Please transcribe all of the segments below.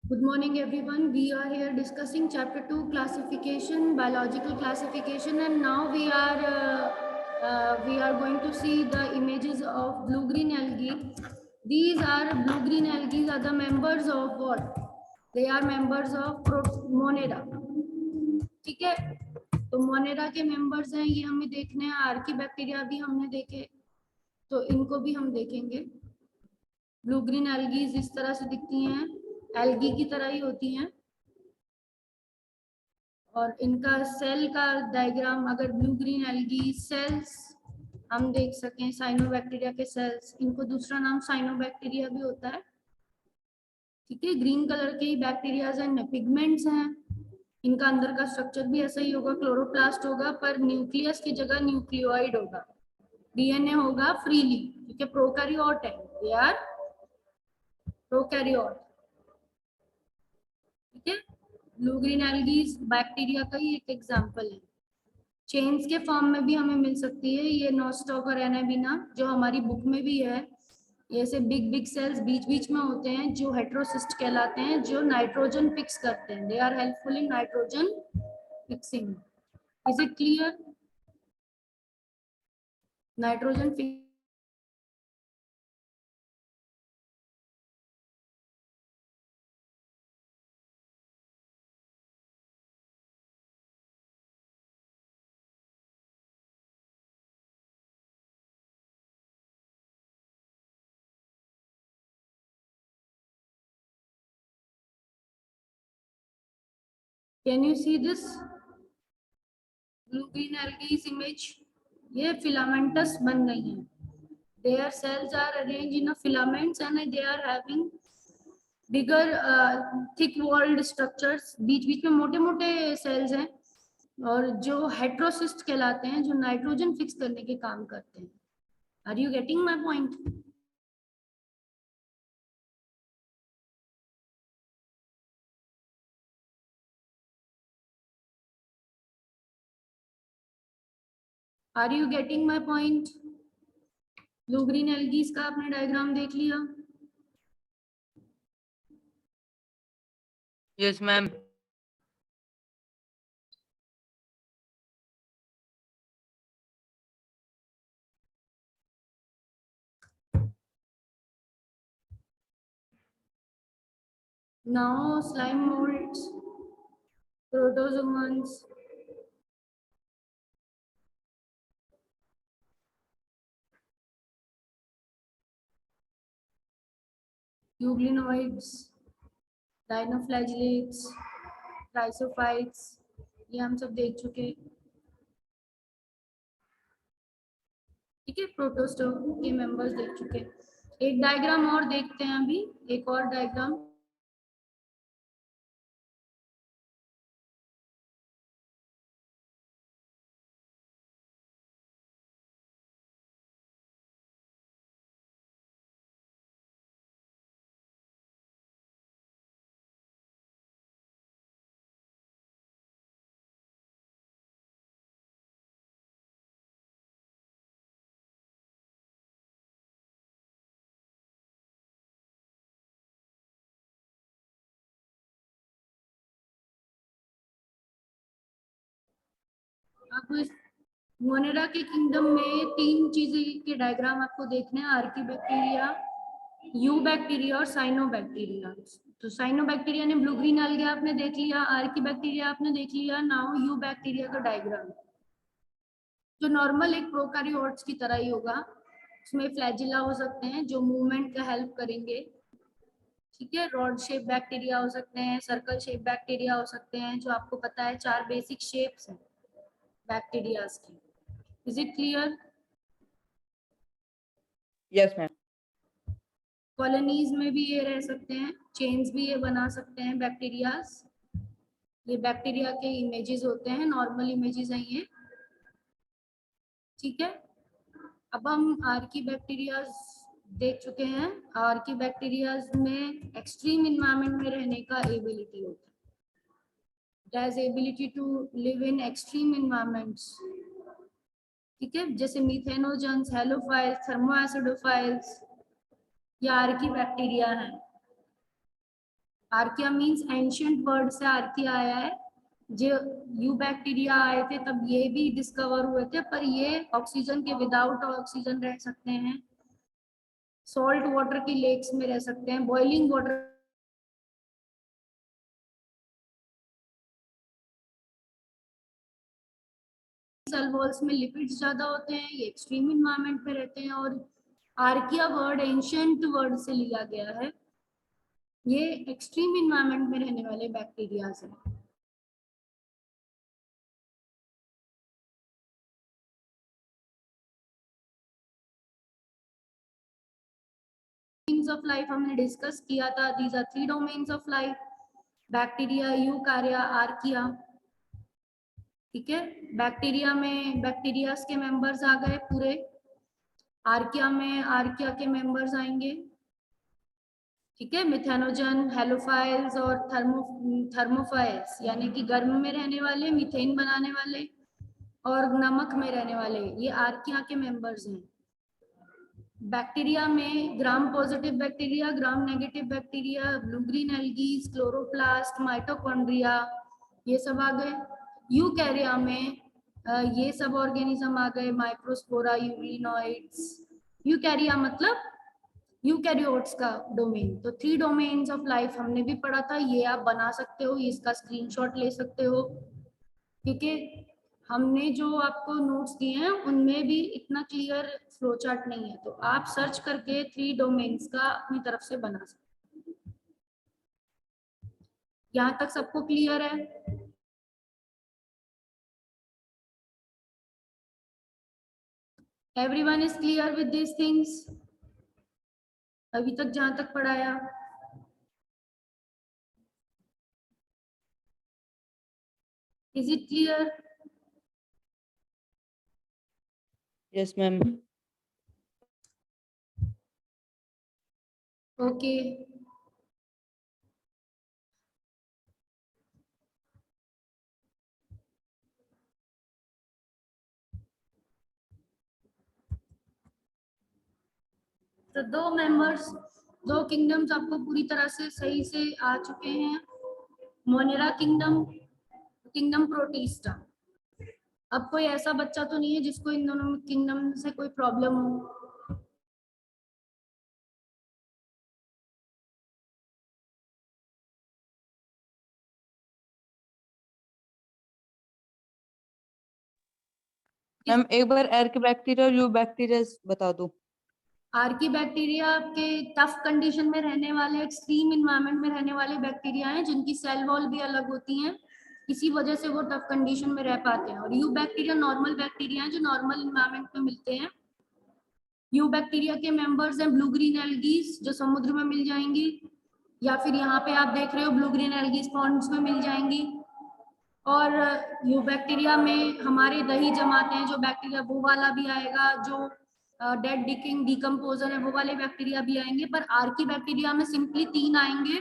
Good morning, everyone. We are here discussing chapter 2 classification, biological classification, and now we are going to see the images of blue-green algae. These are blue-green algae are the members of what? They are members of Monera. ठीक है, तो Monera के members हैं, ये हमें देखने हैं. Archie bacteria भी हमने देखे, तो इनको भी हम देखेंगे. ब्लू ग्रीन एल्गीज इस तरह से दिखती हैं, एल्गी की तरह ही होती हैं. और इनका सेल का डायग्राम, अगर ब्लू ग्रीन एल्गी सेल्स हम देख सकें, साइनोबैक्टीरिया के सेल्स, इनको दूसरा नाम साइनोबैक्टीरिया भी होता है. ठीक है, ग्रीन कलर के ही बैक्टीरियाज हैं, पिगमेंट्स हैं. इनका अंदर का स्ट्रक्चर भी ऐसा ही होगा, क्लोरोप्लास्ट होगा, पर न्यूक्लियस की जगह न्यूक्लियोइड होगा. डीएनए होगा फ्रीली, क्योंकि प्रोकैरियोट है, दे आर प्रोकैरियोट. ठीक है, ब्लू ग्रीन एल्गीज बैक्टीरिया का ही एक एग्जांपल है. चेन्स के फॉर्म में भी हमें मिल सकती है. ये नोस्टॉक और एनाबिना जो हमारी बुक में भी है, ऐसे बिग बिग सेल्स बीच बीच में होते हैं जो हेटेरोसिस्ट कहलाते हैं, जो नाइट्रोजन फिक्स करते हैं. They are helpful in nitrogen fixing. Is it clear? Nitrogen fix. Can you see this blue green algaes image? ये फिलामेंटस बन गई हैं. Their cells are arranged in a filaments and they are having bigger thick walled structures. बीच बीच में मोटे मोटे sales हैं, और जो हेट्रोसिस्ट कहलाते हैं, जो नाइट्रोजन फिक्स करने के काम करते हैं. Are you getting my point? Are you getting my point? Blue green algaes का आपने डायग्राम देख लिया? Yes ma'am. Now slime molds, protozoans, euglenoids, dinoflagellates, chrysophytes, ये हम सब देख चुके. ठीक है, प्रोटोस्टो के मेंबर्स देख चुके. एक डायग्राम और देखते हैं अभी, एक और डायग्राम. अब मोनेरा के किंगडम में तीन चीजें के डायग्राम आपको देखने हैं: आर्कीबैक्टीरिया, यू बैक्टीरिया और साइनोबैक्टीरिया. तो साइनोबैक्टीरिया ने ब्लू ग्रीन एल्गे आपने देख लिया, आर्कीबैक्टीरिया आपने देख लिया. नाउ यू बैक्टीरिया का डायग्राम जो नॉर्मल एक प्रोकैरियोट्स की तरह ही होगा. उसमें फ्लैजिला हो सकते हैं जो मूवमेंट का हेल्प करेंगे. ठीक है, रॉड शेप बैक्टीरिया हो सकते हैं, सर्कल शेप बैक्टीरिया हो सकते हैं, जो आपको पता है 4 बेसिक शेप्स हैं बैक्टीरियाज की. Is it clear? Yes ma'am. Colonies में भी ये रह सकते हैं, चेन्स भी ये बना सकते हैं बैक्टीरियाज. ये बैक्टीरिया के इमेजेस होते हैं, नॉर्मल इमेजेस हैं ये. ठीक है, अब हम आर्की बैक्टीरियाज देख चुके हैं. आर्की बैक्टीरियाज में एक्सट्रीम इन्वायरमेंट में रहने का एबिलिटी होता है. It has ability to live in extreme environments. ठीक है, जैसे मीथेनोजन्स, हेलोफाइल्स, थर्मोएसिडोफाइल्स, ये आर्की बैक्टीरिया हैं. आर्किया मीन्स एंशियंट वर्ड से आर्किया आया है। जो यू बैक्टीरिया आए थे तब ये भी डिस्कवर हुए थे, पर ये ऑक्सीजन के विदाउट ऑक्सीजन रह सकते हैं, सॉल्ट वाटर की लेक्स में रह सकते हैं, बॉइलिंग वाटर सेल वॉल्स में लिपिड्स ज्यादा होते हैं, ये एक्सट्रीम इन्वायरमेंट में रहते हैं। और आर्किया वर्ड एंशियंट वर्ड से लिया गया है, ये एक्सट्रीम इन्वायरमेंट में रहने वाले बैक्टीरिया हैं। ऑफ लाइफ हमने डिस्कस किया था, these are 3 domains of life, bacteria, eukarya, archaea. ठीक है, बैक्टीरिया में बैक्टीरियास के मेंबर्स आ गए पूरे, आर्किया में आर्किया के मेंबर्स आएंगे। ठीक है, मिथेनोजन, हेलोफाइल्स और थर्मोफाइल्स यानी कि गर्म में रहने वाले, मीथेन बनाने वाले, और नमक में रहने वाले, ये आर्किया के मेंबर्स हैं। बैक्टीरिया में gram positive bacteria, gram negative bacteria, blue green algae, chloroplast, mitochondria, ये सब आ गए। यूकैरिया में ये सब ऑर्गेनिज्म आ गए, माइक्रोस्पोरा, यूरिनोइड्स। यूकैरिया मतलब यूकैरियोट्स का डोमेन। तो 3 डोमेन्स ऑफ लाइफ हमने भी पढ़ा था, ये आप बना सकते हो, इसका स्क्रीनशॉट ले सकते हो। ठीक है, हमने जो आपको नोट्स दिए हैं उनमें भी इतना क्लियर फ्लो चार्ट नहीं है, तो आप सर्च करके 3 डोमेन्स का अपनी तरफ से बना सकते हैं। यहाँ तक सबको क्लियर है? Everyone is clear with this things? अभी तक जहां तक पढ़ाया, is it clear? Yes ma'am. Okay, तो 2 मेंबर्स, 2 किंगडम्स आपको पूरी तरह से सही से आ चुके हैं। Monera kingdom, kingdom protista. अब कोई ऐसा बच्चा तो नहीं है जिसको इन दोनों किंगडम से कोई प्रॉब्लम हो? मैम एक बार एयर के बैक्टीरिया और यू बैक्टीरिया बता दो। आर्की बैक्टीरिया आपके टफ कंडीशन में रहने वाले, एक्सट्रीम इन्वायरमेंट में रहने वाले बैक्टीरिया हैं, जिनकी सेल वॉल भी अलग होती हैं, इसी वजह से वो टफ कंडीशन में रह पाते हैं। और यू बैक्टीरिया नॉर्मल बैक्टीरिया हैं जो नॉर्मल इन्वायरमेंट में मिलते हैं। यू बैक्टीरिया के मेंबर्स हैं ब्लू ग्रीन एल्गीज, जो समुद्र में मिल जाएंगी, या फिर यहाँ पे आप देख रहे हो ब्लू ग्रीन एल्गीज पॉन्ड्स में मिल जाएंगी। और यू बैक्टीरिया में हमारे दही जमाते हैं जो बैक्टीरिया, वो वाला भी आएगा। जो डेड डिकिंग डिकम्पोजर है वो वाले बैक्टीरिया भी आएंगे। पर आर्की बैक्टीरिया में सिंपली 3 आएंगे,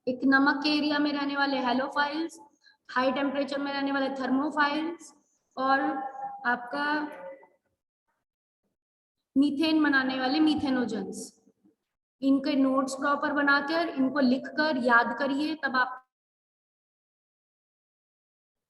एक नमक के एरिया में रहने वाले हेलोफाइल्स, हाई टेम्परेचर में रहने वाले थर्मोफाइल्स, और आपका मीथेन बनाने वाले मीथेनोजेंस। इनके नोट्स प्रॉपर बनाकर इनको लिखकर याद करिए, तब आप,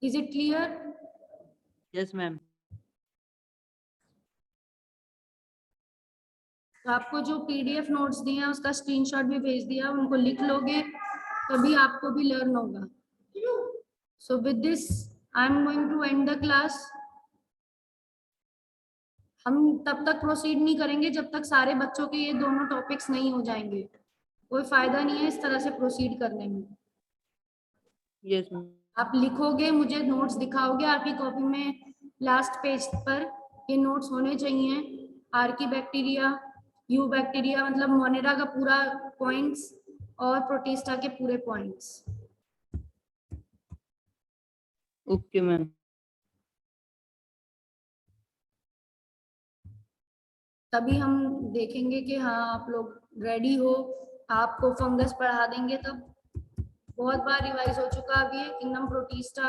is it clear? Yes ma'am. तो आपको जो पीडीएफ नोट्स दिए हैं उसका स्क्रीनशॉट भी भेज दिया, उनको लिख लोगे तभी आपको भी लर्न होगा। So with this I am going to end the class. हम तब तक प्रोसीड नहीं करेंगे जब तक सारे बच्चों के ये दोनों टॉपिक्स नहीं हो जाएंगे। कोई फायदा नहीं है इस तरह से प्रोसीड करने में। Yes ma'am. आप लिखोगे, मुझे नोट्स दिखाओगे, आपकी कॉपी में लास्ट पेज पर ये नोट्स होने चाहिए। आर्की बैक्टीरिया, यू बैक्टीरिया मतलब मोनेरा का पूरा पॉइंट्स, और प्रोटिस्टा के पूरे पॉइंट्स। Okay ma'am. तभी हम देखेंगे कि हाँ आप लोग रेडी हो, आपको फंगस पढ़ा देंगे तब। बहुत बार रिवाइज हो चुका अभी है किंगडम प्रोटिस्टा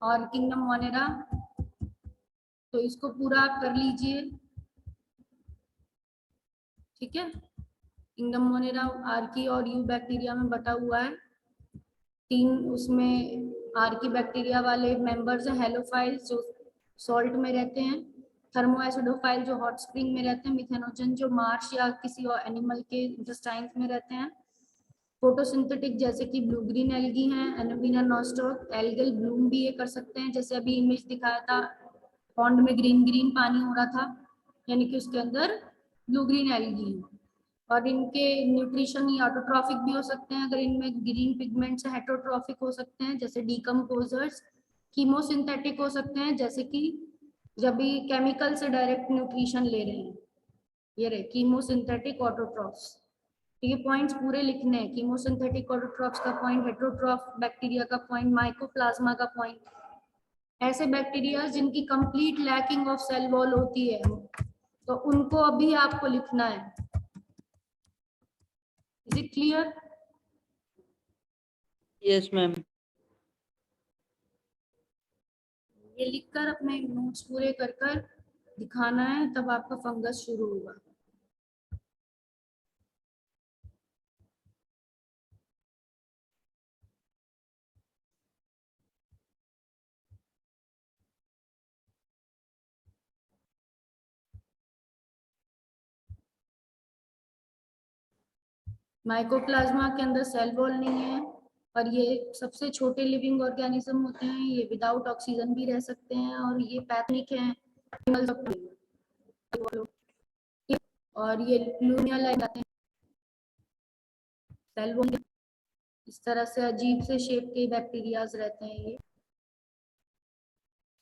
और किंगडम मोनेरा, तो इसको पूरा आप कर लीजिए। ठीक है, किंगडम मोनेरा आर्की और यू बैक्टीरिया में बटा हुआ है। 3 उसमें आर्की बैक्टीरिया वाले मेंबर्स हैं, हेलोफाइल्स जो सॉल्ट में रहते हैं, थर्मोएसिडोफाइल जो हॉट स्प्रिंग में रहते हैं, मिथेनोजन जो मार्श या किसी और एनिमल के इंटेस्टाइन्स में रहते हैं, फोटोसिंथेटिक जैसे कि ब्लू ग्रीन एल्गी हैं, एनोबिना नॉस्टॉक, एल्गल ब्लूम भी ये कर सकते हैं, जैसे अभी इमेज दिखाया था पॉन्ड में ग्रीन ग्रीन पानी हो रहा था, यानी कि उसके अंदर ब्लू ग्रीन एल्गी है। और इनके न्यूट्रिशन या ऑटोट्रॉफिक भी हो सकते हैं, अगर इनमें ग्रीन पिगमेंट्स हेटरोट्रॉफिक हो सकते हैं जैसे डीकम्पोजर्स, कीमोसिंथेटिक हो सकते हैं जैसे कि जब भी केमिकल से डायरेक्ट न्यूट्रिशन ले रहे हैं, ये रहे कीमोसिंथेटिक ऑटोट्रॉफ्स। ये पॉइंट्स पूरे लिखने हैं, कीमोसिंथेटिक ऑटोट्रॉफ्स का पॉइंट, हेटरोट्रॉफ बैक्टीरिया का पॉइंट, माइकोप्लाज्मा का पॉइंट। ऐसे बैक्टीरिया जिनकी complete lacking of cell wall होती है तो उनको अभी आपको लिखना है। Is it clear? Yes ma'am. ये लिखकर अपने नोट्स पूरे कर कर दिखाना है, तब आपका फंगस शुरू होगा। माइकोप्लाज्मा के अंदर सेल वॉल नहीं है और ये सबसे छोटे लिविंग ऑर्गेनिज्म होते हैं, ये विदाउट ऑक्सीजन भी रह सकते हैं और ये पैथनिक हैं। और ये लूमिया लाइक आते हैं सेल वॉल, इस तरह से अजीब से शेप के बैक्टीरियाज रहते हैं। ये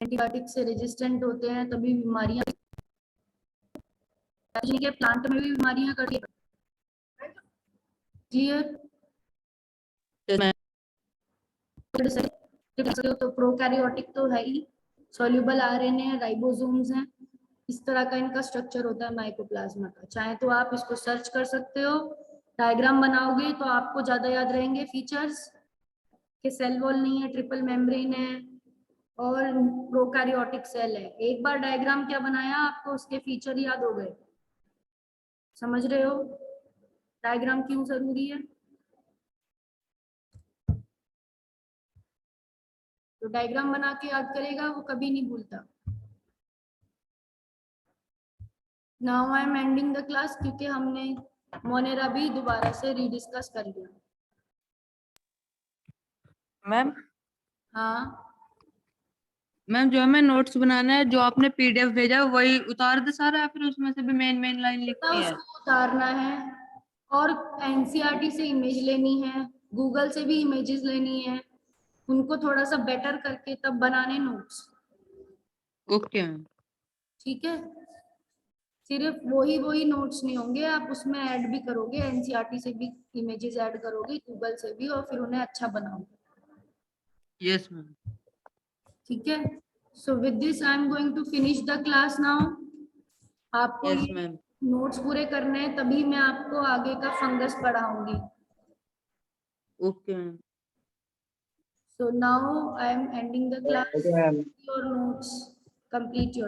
एंटीबायोटिक से रेजिस्टेंट होते हैं, तभी बीमारियां के प्लांट में भी बीमारियां करती है। क्लियर? Yes ma'am. तो प्रोकैरियोटिक तो है ही, सॉल्युबल आरएनए है, राइबोसोम्स हैं, इस तरह का इनका स्ट्रक्चर होता है माइकोप्लाज्मा का। चाहे तो आप इसको सर्च कर सकते हो, डायग्राम बनाओगे तो आपको ज्यादा याद रहेंगे फीचर्स कि सेल वॉल नहीं है, ट्रिपल मेम्ब्रेन है और प्रोकैरियोटिक सेल है। एक बार डायग्राम क्या बनाया आपको उसके फीचर याद हो गए। समझ रहे हो डायग्राम क्यों जरूरी है? तो डायग्राम बना के याद करेगा वो कभी नहीं भूलता। Now I am ending the class क्योंकि हमने मोनेरा भी दोबारा से रीडिस्कस कर लिया। मैम हाँ मैम जो हमें नोट्स बनाना है, जो आपने पीडीएफ भेजा है वही उतार दे सारा, या फिर उसमें से भी मेन मेन लाइन लिखनी है? उसको उतारना है और एनसीईआरटी से इमेज लेनी है, गूगल से भी इमेजेस लेनी है, उनको थोड़ा सा बेटर करके तब बनाने नोट्स। Okay ma'am. ठीक है, सिर्फ वही नोट्स नहीं होंगे, आप उसमें ऐड भी करोगे, एनसीईआरटी से भी इमेजेस ऐड करोगे, गूगल से भी, और फिर उन्हें अच्छा बनाओगे। Yes ma'am. ठीक है, so with this I am going to finish the class now. आपको यस ये मैम। नोट्स पूरे करने हैं, तभी मैं आपको आगे का फंगस पढ़ाऊंगी। Okay ma'am. So now I am ending the class. Okay, ma'am. Your notes, complete your